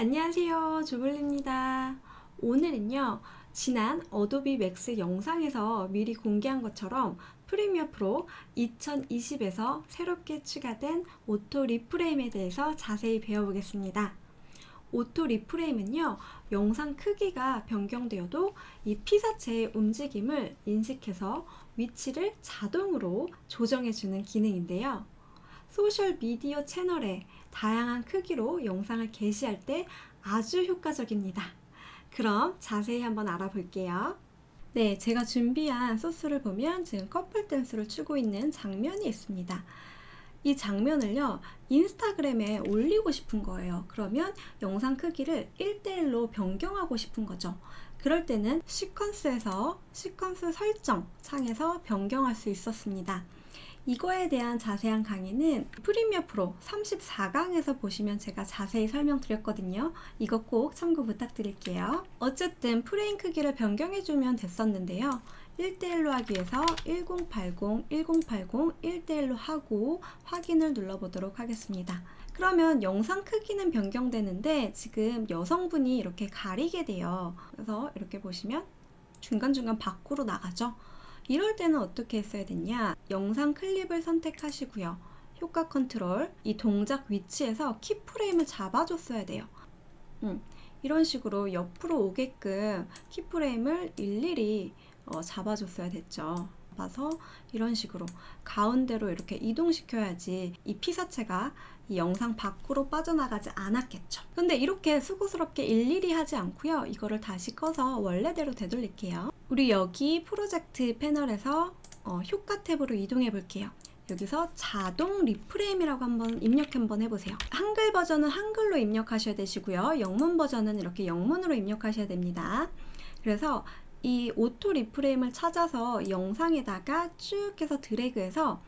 안녕하세요, 주블리입니다. 오늘은요, 지난 어도비 맥스 영상에서 미리 공개한 것처럼 프리미어 프로 2020에서 새롭게 추가된 오토 리프레임에 대해서 자세히 배워보겠습니다. 오토 리프레임은요, 영상 크기가 변경되어도 이 피사체의 움직임을 인식해서 위치를 자동으로 조정해주는 기능인데요. 소셜 미디어 채널에 다양한 크기로 영상을 게시할 때 아주 효과적입니다. 그럼 자세히 한번 알아볼게요. 네, 제가 준비한 소스를 보면 지금 커플 댄스를 추고 있는 장면이 있습니다. 이 장면을요, 인스타그램에 올리고 싶은 거예요. 그러면 영상 크기를 1:1로 변경하고 싶은 거죠. 그럴 때는 시퀀스에서 시퀀스 설정 창에서 변경할 수 있었습니다. 이거에 대한 자세한 강의는 프리미어 프로 34강에서 보시면 제가 자세히 설명드렸거든요. 이거 꼭 참고 부탁드릴게요. 어쨌든 프레임 크기를 변경해주면 됐었는데요. 1:1로 하기 위해서 1080, 1080, 1:1로 하고 확인을 눌러보도록 하겠습니다. 그러면 영상 크기는 변경되는데 지금 여성분이 이렇게 가리게 돼요. 그래서 이렇게 보시면 중간중간 밖으로 나가죠. 이럴 때는 어떻게 했어야 되냐, 영상 클립을 선택하시고요, 효과 컨트롤, 이 동작 위치에서 키프레임을 잡아줬어야 돼요. 이런 식으로 옆으로 오게끔 키프레임을 일일이 잡아줬어야 됐죠. 봐서 이런 식으로 가운데로 이렇게 이동시켜야지 이 피사체가 이 영상 밖으로 빠져나가지 않았겠죠. 근데 이렇게 수고스럽게 일일이 하지 않고요, 이거를 다시 꺼서 원래대로 되돌릴게요. 우리 여기 프로젝트 패널에서 효과 탭으로 이동해 볼게요. 여기서 자동 리프레임이라고 한번 입력 한번 해보세요. 한글 버전은 한글로 입력하셔야 되시고요, 영문 버전은 이렇게 영문으로 입력하셔야 됩니다. 그래서 이 오토 리프레임을 찾아서 영상에다가 쭉 해서 드래그해서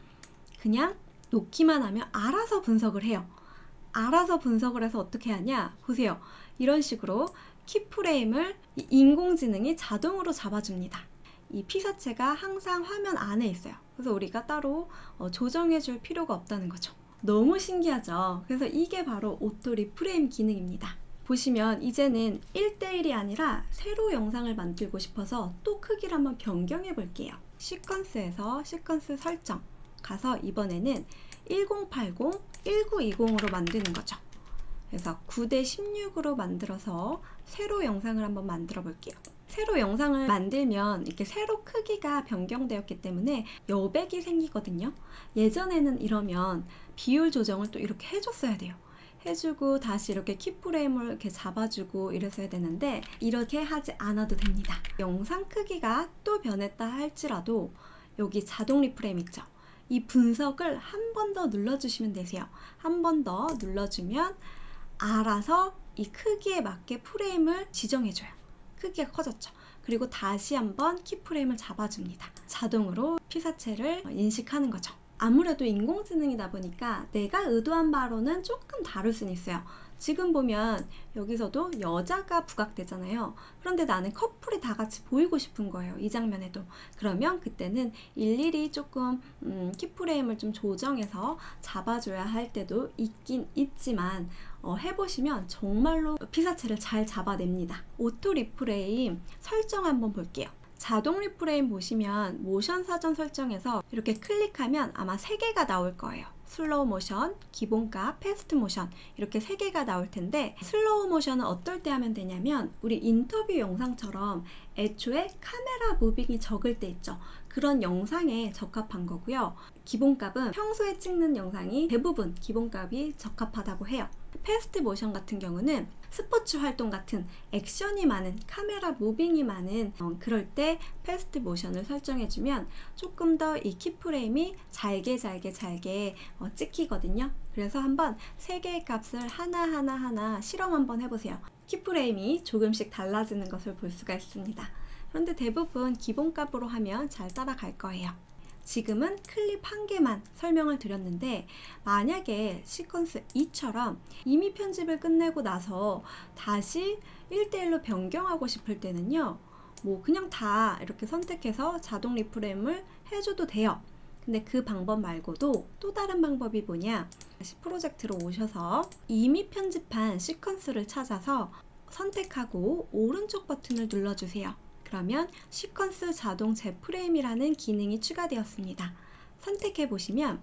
그냥 놓기만 하면 알아서 분석을 해요. 알아서 분석을 해서 어떻게 하냐, 보세요. 이런 식으로 키프레임을 인공지능이 자동으로 잡아줍니다. 이 피사체가 항상 화면 안에 있어요. 그래서 우리가 따로 조정해 줄 필요가 없다는 거죠. 너무 신기하죠? 그래서 이게 바로 오토 리프레임 기능입니다. 보시면 이제는 1:1이 아니라 새로 영상을 만들고 싶어서 또 크기를 한번 변경해 볼게요. 시퀀스에서 시퀀스 설정 가서 이번에는 1080, 1920으로 만드는 거죠. 그래서 9:16으로 만들어서 새로 영상을 한번 만들어 볼게요. 새로 영상을 만들면 이렇게 새로 크기가 변경되었기 때문에 여백이 생기거든요. 예전에는 이러면 비율 조정을 또 이렇게 해줬어야 돼요. 해주고 다시 이렇게 키프레임을 이렇게 잡아주고 이랬어야 되는데 이렇게 하지 않아도 됩니다. 영상 크기가 또 변했다 할지라도 여기 자동 리프레임 있죠? 이 분석을 한 번 더 눌러주시면 되세요. 한 번 더 눌러주면 알아서 이 크기에 맞게 프레임을 지정해줘요. 크기가 커졌죠? 그리고 다시 한번 키프레임을 잡아줍니다. 자동으로 피사체를 인식하는 거죠. 아무래도 인공지능이다 보니까 내가 의도한 바로는 조금 다를 수는 있어요. 지금 보면 여기서도 여자가 부각되잖아요. 그런데 나는 커플이 다 같이 보이고 싶은 거예요, 이 장면에도. 그러면 그때는 일일이 조금 키프레임을 좀 조정해서 잡아줘야 할 때도 있긴 있지만 해보시면 정말로 피사체를 잘 잡아냅니다. 오토 리프레임 설정 한번 볼게요. 자동 리프레임 보시면 모션 사전 설정에서 이렇게 클릭하면 아마 3개가 나올 거예요. 슬로우 모션, 기본값, 패스트 모션, 이렇게 3개가 나올 텐데, 슬로우 모션은 어떨 때 하면 되냐면 우리 인터뷰 영상처럼 애초에 카메라 무빙이 적을 때 있죠. 그런 영상에 적합한 거고요. 기본값은 평소에 찍는 영상이 대부분 기본값이 적합하다고 해요. 패스트 모션 같은 경우는 스포츠 활동 같은 액션이 많은, 카메라 무빙이 많은 그럴 때 패스트 모션을 설정해주면 조금 더 이 키프레임이 잘게 찍히거든요. 그래서 한번 3개의 값을 하나 실험 한번 해보세요. 키프레임이 조금씩 달라지는 것을 볼 수가 있습니다. 그런데 대부분 기본값으로 하면 잘 따라갈 거예요. 지금은 클립 1개만 설명을 드렸는데, 만약에 시퀀스 2처럼 이미 편집을 끝내고 나서 다시 1:1로 변경하고 싶을 때는요, 뭐 그냥 다 이렇게 선택해서 자동 리프레임을 해줘도 돼요. 근데 그 방법 말고도 또 다른 방법이 뭐냐, 다시 프로젝트로 오셔서 이미 편집한 시퀀스를 찾아서 선택하고 오른쪽 버튼을 눌러주세요. 그러면 시퀀스 자동 재프레임이라는 기능이 추가되었습니다. 선택해 보시면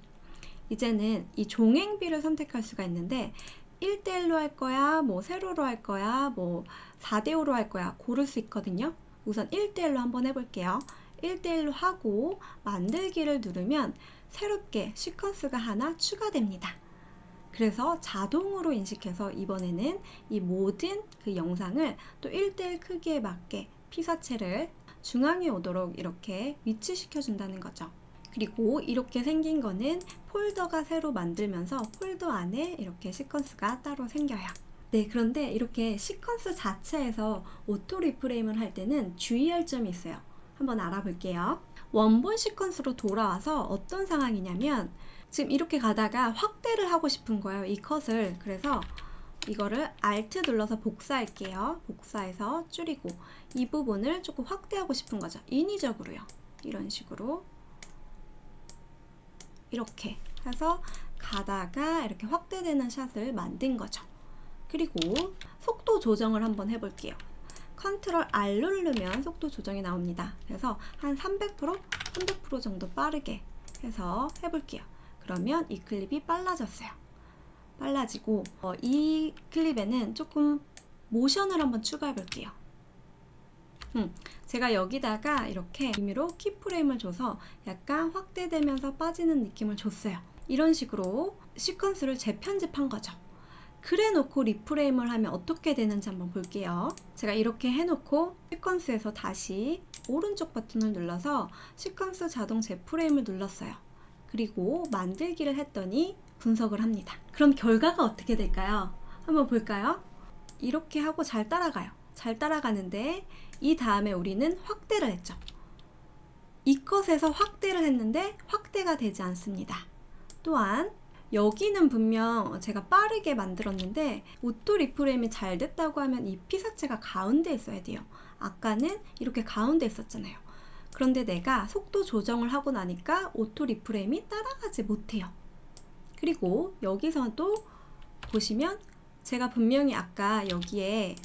이제는 이 종행비를 선택할 수가 있는데 1대1로 할 거야, 뭐 세로로 할 거야, 뭐 4대5로 할 거야 고를 수 있거든요. 우선 1대1로 한번 해볼게요. 1대1로 하고 만들기를 누르면 새롭게 시퀀스가 하나 추가됩니다. 그래서 자동으로 인식해서 이번에는 이 모든 그 영상을 또 1대1 크기에 맞게 피사체를 중앙에 오도록 이렇게 위치시켜 준다는 거죠. 그리고 이렇게 생긴 거는 폴더가 새로 만들면서 폴더 안에 이렇게 시퀀스가 따로 생겨요. 네, 그런데 이렇게 시퀀스 자체에서 오토 리프레임을 할 때는 주의할 점이 있어요. 한번 알아볼게요. 원본 시퀀스로 돌아와서 어떤 상황이냐면 지금 이렇게 가다가 확대를 하고 싶은 거예요, 이 컷을. 그래서 이거를 Alt 눌러서 복사할게요. 복사해서 줄이고 이 부분을 조금 확대하고 싶은 거죠. 인위적으로요. 이런 식으로 이렇게 해서 가다가 이렇게 확대되는 샷을 만든 거죠. 그리고 속도 조정을 한번 해볼게요. 컨트롤 R 누르면 속도 조정이 나옵니다. 그래서 한 300% 정도 빠르게 해서 해볼게요. 그러면 이 클립이 빨라졌어요. 빨라지고 이 클립에는 조금 모션을 한번 추가해 볼게요. 제가 여기다가 이렇게 임의로 키프레임을 줘서 약간 확대되면서 빠지는 느낌을 줬어요. 이런 식으로 시퀀스를 재편집한 거죠. 그래 놓고 리프레임을 하면 어떻게 되는지 한번 볼게요. 제가 이렇게 해놓고 시퀀스에서 다시 오른쪽 버튼을 눌러서 시퀀스 자동 재프레임을 눌렀어요. 그리고 만들기를 했더니 분석을 합니다. 그럼 결과가 어떻게 될까요? 한번 볼까요? 이렇게 하고 잘 따라가요. 잘 따라가는데 이 다음에 우리는 확대를 했죠. 이 컷에서 확대를 했는데 확대가 되지 않습니다. 또한 여기는 분명 제가 빠르게 만들었는데 오토 리프레임이 잘 됐다고 하면 이 피사체가 가운데에 있어야 돼요. 아까는 이렇게 가운데 있었잖아요. 그런데 내가 속도 조정을 하고 나니까 오토 리프레임이 따라가지 못해요. 그리고 여기서도 보시면 제가 분명히 아까 여기에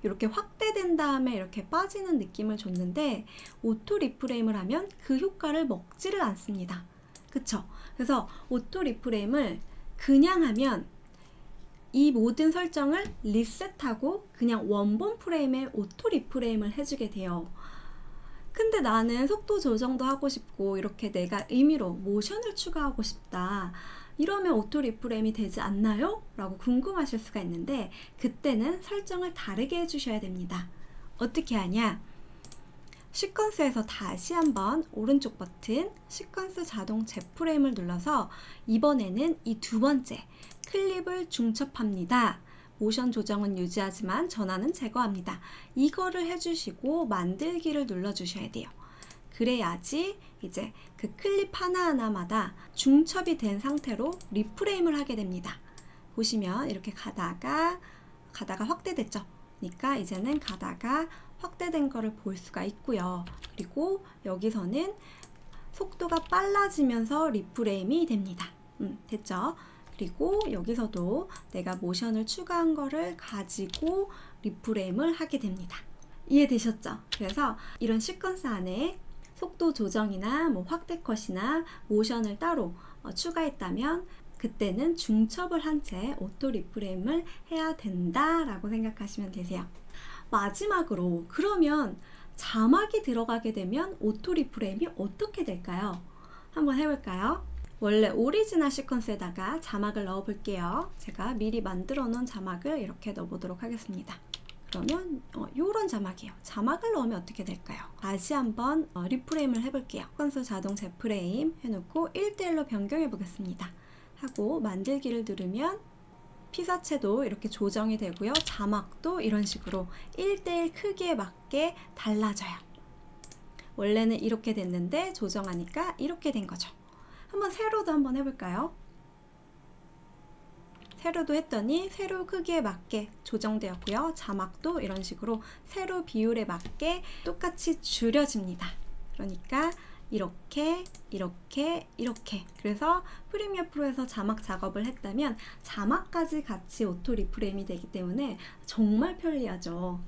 이렇게 확대된 다음에 이렇게 빠지는 느낌을 줬는데 오토 리프레임을 하면 그 효과를 먹지를 않습니다. 그쵸? 그래서 오토 리프레임을 그냥 하면 이 모든 설정을 리셋하고 그냥 원본 프레임에 오토 리프레임을 해주게 돼요. 근데 나는 속도 조정도 하고 싶고 이렇게 내가 의미로 모션을 추가하고 싶다. 이러면 오토 리프레임이 되지 않나요? 라고 궁금하실 수가 있는데 그때는 설정을 다르게 해주셔야 됩니다. 어떻게 하냐? 시퀀스에서 다시 한번 오른쪽 버튼 시퀀스 자동 재프레임을 눌러서 이번에는 이 두 번째 클립을 중첩합니다. 모션 조정은 유지하지만 전환은 제거합니다. 이거를 해주시고 만들기를 눌러주셔야 돼요. 그래야지 이제 그 클립 하나하나마다 중첩이 된 상태로 리프레임을 하게 됩니다. 보시면 이렇게 가다가 확대됐죠. 그러니까 이제는 가다가 확대된 거를 볼 수가 있고요. 그리고 여기서는 속도가 빨라지면서 리프레임이 됩니다. 됐죠? 그리고 여기서도 내가 모션을 추가한 거를 가지고 리프레임을 하게 됩니다. 이해되셨죠? 그래서 이런 시퀀스 안에 속도 조정이나 뭐 확대 컷이나 모션을 따로 추가했다면 그때는 중첩을 한 채 오토 리프레임을 해야 된다라고 생각하시면 되세요. 마지막으로 그러면 자막이 들어가게 되면 오토 리프레임이 어떻게 될까요? 한번 해볼까요? 원래 오리지널 시퀀스에다가 자막을 넣어 볼게요. 제가 미리 만들어 놓은 자막을 이렇게 넣어 보도록 하겠습니다. 그러면 요런 자막이에요. 자막을 넣으면 어떻게 될까요? 다시 한번 리프레임을 해볼게요. 시퀀스 자동 재프레임 해놓고 1대1로 변경해 보겠습니다. 하고 만들기를 누르면 피사체도 이렇게 조정이 되고요. 자막도 이런 식으로 1대1 크기에 맞게 달라져요. 원래는 이렇게 됐는데 조정하니까 이렇게 된 거죠. 한번 세로도 한번 해볼까요? 세로도 했더니 세로 크기에 맞게 조정되었고요. 자막도 이런 식으로 세로 비율에 맞게 똑같이 줄여집니다. 그러니까 이렇게 이렇게 그래서 프리미어 프로에서 자막 작업을 했다면 자막까지 같이 오토 리프레임이 되기 때문에 정말 편리하죠.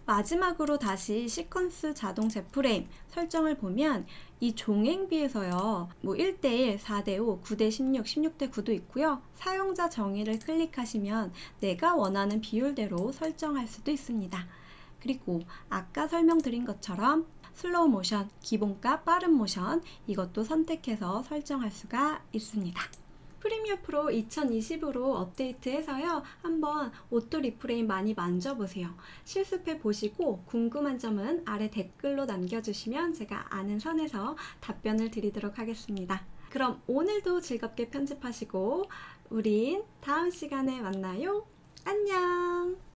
마지막으로 다시 시퀀스 자동 재프레임 설정을 보면 이 종행비에서요 1대1, 4대5, 9대16, 16대9도 있고요. 사용자 정의를 클릭하시면 내가 원하는 비율대로 설정할 수도 있습니다. 그리고 아까 설명드린 것처럼 슬로우 모션, 기본값, 빠른 모션 이것도 선택해서 설정할 수가 있습니다. 프리미어 프로 2020으로 업데이트해서요. 한번 오토 리프레임 많이 만져보세요. 실습해 보시고 궁금한 점은 아래 댓글로 남겨주시면 제가 아는 선에서 답변을 드리도록 하겠습니다. 그럼 오늘도 즐겁게 편집하시고 우린 다음 시간에 만나요. 안녕!